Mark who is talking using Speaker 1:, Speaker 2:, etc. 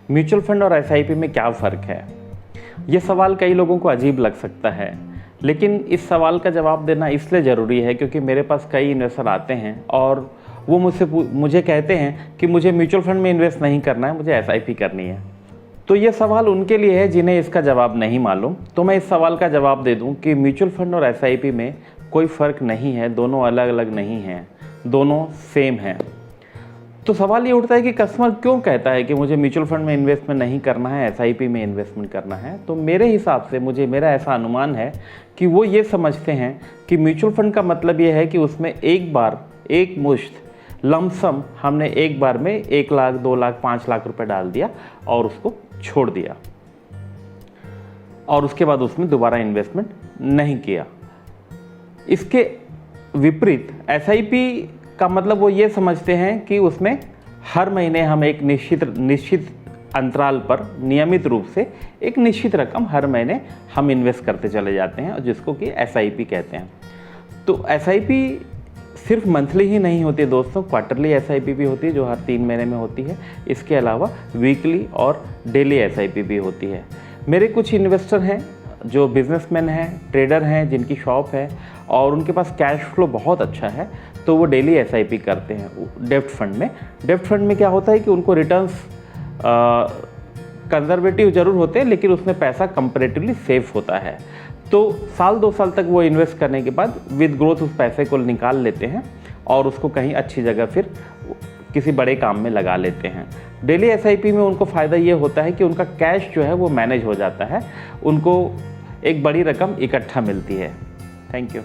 Speaker 1: Mutual fund और SIP में क्या फ़र्क है? ये सवाल कई लोगों को अजीब लग सकता है, लेकिन इस सवाल का जवाब देना इसलिए ज़रूरी है क्योंकि मेरे पास कई इन्वेस्टर आते हैं और वो मुझे कहते हैं कि मुझे म्यूचुअल फंड में इन्वेस्ट नहीं करना है, मुझे एसआईपी करनी है। तो ये सवाल उनके लिए है जिन्हें इसका जवाब नहीं मालूम। तो मैं इस सवाल का जवाब दे दूं कि म्यूचुअल फंड और एसआईपी में कोई फ़र्क नहीं है, दोनों अलग अलग नहीं हैं, दोनों सेम हैं। तो सवाल ये उठता है कि कस्टमर क्यों कहता है कि मुझे म्यूचुअल फंड में इन्वेस्टमेंट नहीं करना है, एसआईपी में इन्वेस्टमेंट करना है। तो मेरे हिसाब से मेरा ऐसा अनुमान है कि वो ये समझते हैं कि म्यूचुअल फंड का मतलब ये है कि उसमें एक बार एक मुश्त लमसम हमने एक बार में 1 लाख 2 लाख 5 लाख रुपए डाल दिया और उसको छोड़ दिया और उसके बाद उसमें दोबारा इन्वेस्टमेंट नहीं किया। इसके विपरीत एसआईपी का मतलब वो ये समझते हैं कि उसमें हर महीने हम एक निश्चित अंतराल पर नियमित रूप से एक निश्चित रकम हर महीने हम इन्वेस्ट करते चले जाते हैं और जिसको कि एसआईपी कहते हैं। तो एसआईपी सिर्फ मंथली ही नहीं होती है दोस्तों, क्वार्टरली एसआईपी भी होती है जो हर 3 महीने में होती है। इसके अलावा वीकली और डेली एसआईपी भी होती है। मेरे कुछ इन्वेस्टर हैं जो बिजनेसमैन हैं, ट्रेडर हैं, जिनकी शॉप है और उनके पास कैश फ्लो बहुत अच्छा है, तो वो डेली एसआईपी करते हैं डेब्ट फंड में। डेब्ट फंड में क्या होता है कि उनको रिटर्न्स कंजर्वेटिव ज़रूर होते हैं लेकिन उसमें पैसा कंपैरेटिवली सेफ होता है। तो साल 2 साल तक वो इन्वेस्ट करने के बाद विद ग्रोथ उस पैसे को निकाल लेते हैं और उसको कहीं अच्छी जगह फिर किसी बड़े काम में लगा लेते हैं। डेली एसआईपी में उनको फ़ायदा ये होता है कि उनका कैश जो है वो मैनेज हो जाता है, उनको एक बड़ी रकम इकट्ठा मिलती है। Thank you.